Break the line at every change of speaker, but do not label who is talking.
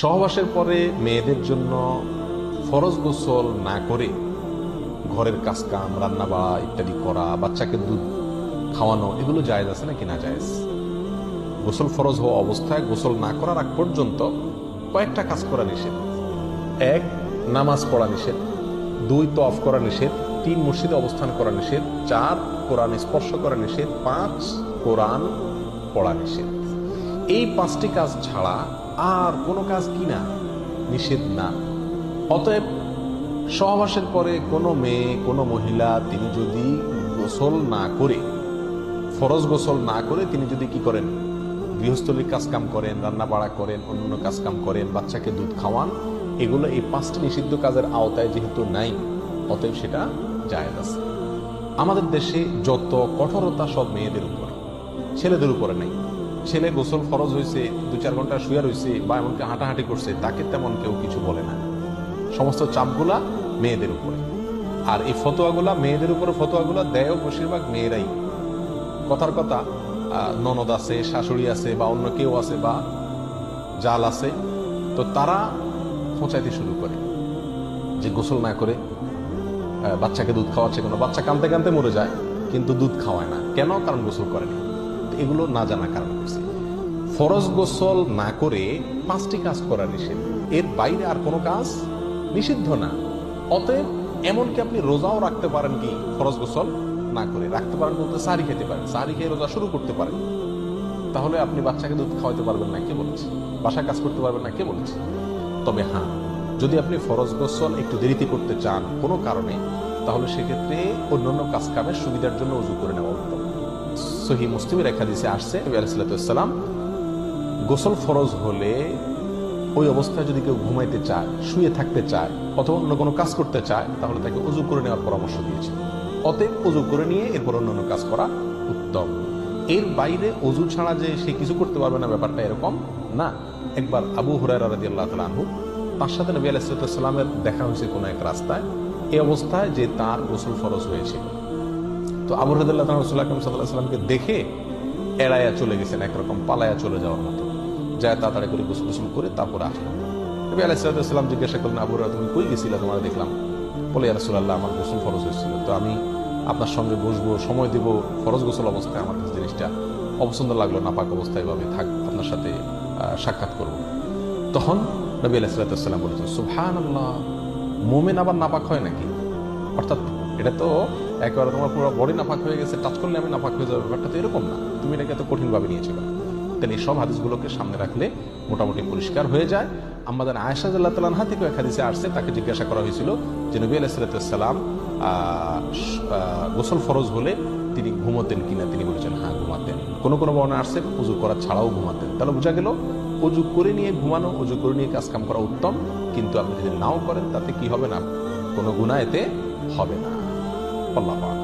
সহবাসের পরে মেয়েদের জন্য ফরজ গোসল না করে ঘরের কাজকাম, রান্না বাড়া ইত্যাদি করা, বাচ্চাকে দুধ খাওয়ানো, এগুলো জায়েজ আছে নাকি না জায়েজ? গোসল ফরজ হওয়া অবস্থায় গোসল না করার আগ পর্যন্ত কয়েকটা কাজ করা নিষেধ। 1, নামাজ পড়া নিষেধ। 2, তওয়াফ করা নিষেধ। 3, মসজিদে অবস্থান করা নিষেধ। 4, কোরআন স্পর্শ করা নিষেধ। 5, কোরআন পড়া নিষেধ। এই 5টি কাজ ছাড়া আর কোনো কাজ কি না নিষেধ না। অতএব সহবাসের পরে কোনো মেয়ে, কোনো মহিলা তিনি যদি গোসল না করে, ফরজ গোসল না করে তিনি যদি কি করেন, গৃহস্থলীর কাজকাম করেন, রান্না বাড়া করেন, অন্য কাজকাম করেন, বাচ্চাকে দুধ খাওয়ান, এগুলো এই 5টি নিষিদ্ধ কাজের আওতায় যেহেতু নাই, অতএব সেটা জায়েজ আছে। আমাদের দেশে যত কঠোরতা সব মেয়েদের উপরে, ছেলেদের উপরে নাই। ছেলে গোসল ফরজ হয়েছে, 2-4 ঘন্টা শুয়ে রয়েছে বা এমনকি হাঁটাহাঁটি করছে, তাকে তেমন কেউ কিছু বলে না। সমস্ত চাপগুলা মেয়েদের উপরে। আর এই ফতোয়াগুলা মেয়েদের উপরে, ফতোয়াগুলা দেয় বেশিরভাগ মেয়েরাই। কথার কথা, ননদ আছে, শাশুড়ি আছে বা অন্য কেউ আছে বা জাল আছে, তো তারা খোঁচাইতে শুরু করে যে গোসল না করে বাচ্চাকে দুধ খাওয়াচ্ছে। কোনো বাচ্চা কাঁদতে কাঁদতে মরে যায় কিন্তু দুধ খাওয়ায় না, কেন? কারণ গোসল করেনি। এগুলো না জানা কারণ করছে। ফরজ গোসল না করে 5টি কাজ করা নিষেধ, এর বাইরে আর কোনো কাজ নিষিদ্ধ না। অতএব এমনকি আপনি রোজাও রাখতে পারেন, কি ফরজ গোসল না করে রাখতে পারেন বলতে সাহরি খেতে পারেন, সাহরি খেয়ে রোজা শুরু করতে পারেন। তাহলে আপনি বাচ্চাকে দুধ খাওয়াতে পারবেন না, কে বলেছে? বাসায় কাজ করতে পারবেন না, কে বলেছে? তবে হ্যাঁ, যদি আপনি ফরজ গোসল একটু দেরিতে করতে চান কোনো কারণে, তাহলে সেক্ষেত্রে অন্যান্য কাজ কামের সুবিধার জন্য উযু করে নেওয়া উত্তম। সহিহ মুসলিমের এক হাদিসে আসছে, নবী আলাইহিস সালাম গোসল ফরজ হলে ওই অবস্থায় যদি কেউ ঘুমাইতে চায়, শুয়ে থাকতে চায় অথবা অন্য কোনো কাজ করতে চায়, তাহলে তাকে উযু করে নেওয়ার পরামর্শ দিয়েছে। অতএব উযু করে নিয়ে এরপর অন্যান্য কাজ করা উত্তম। এর বাইরে উযু ছাড়া যে সে কিছু করতে পারবে না, ব্যাপারটা এরকম না। একবার আবু হুরায়রা রাদিয়াল্লাহু তাআলা আনহু, তার সাথে নবী আলাইহিস সালামের দেখা হয়েছে কোনো এক রাস্তায়, এই অবস্থায় যে তার গোসল ফরজ হয়েছিল। তো আবু হুরায়রা রাদিয়াল্লাহু তাআলা রাসূলুল্লাহ সাল্লাল্লাহু আলাইহি ওয়াসাল্লামকে দেখে এড়াইয়া চলে গেছেন, একরকম পালাইয়া চলে যাওয়ার মতো, যায় তাড়াতাড়ি করে গোসল গোসল করে তারপরে আসলেন। নবী আলাইহিস সালাম জিজ্ঞাসা করলেন, আবু হুরায়রা তুমি কই গেছিলা, তোমার দেখলাম? বলে, ইয়া রাসূলুল্লাহ, আমার গোসল ফরজ হয়েছিল, তো আমি আপনার সঙ্গে বসবো, সময় দেব, ফরজ গোসল অবস্থায় আমার কাছে জিনিসটা অপছন্দ লাগলো, নাপাক অবস্থায় ভাবে থাক, আপনার সাথে সাক্ষাৎ করব। তখন নবী আলাইহিস সালাম বলেছেন, সুবহানাল্লাহ, মুমিন আবার নাপাক হয় নাকি? অর্থাৎ এটা তো একেবারে তোমার পুরো বডি নাপাক হয়ে গেছে, টাচ করলে আমি নাপাক হয়ে যাবো, ব্যাপারটা তো এরকম না, তুমি এটাকে এত কঠিনভাবে নিয়েছিল। তাহলে এই সব হাদিসগুলোকে সামনে রাখলে মোটামুটি পরিষ্কার হয়ে যায়। আমাদের আয়েশা রাদিয়াল্লাহু তাআলা আনহা থেকে এক হাদিসে আসছে, তাকে জিজ্ঞাসা করা হয়েছিল যে নবী আলাইহিস সালাম গোসল ফরজ হলে তিনি ঘুমাতেন কিনা, তিনি বলেছেন হ্যাঁ ঘুমাতেন। কোনো কোনো বর্ণনা আসছে উযু করা ছাড়াও ঘুমাতেন। তাহলে বোঝা গেল উযু করে নিয়ে ঘুমানো, উযু করে নিয়ে কাজ কাম করা উত্তম, কিন্তু আপনি যদি নাও করেন তাতে কি হবে না, কোনো গুনাহ এতে হবে না। আল্লাহ পাক।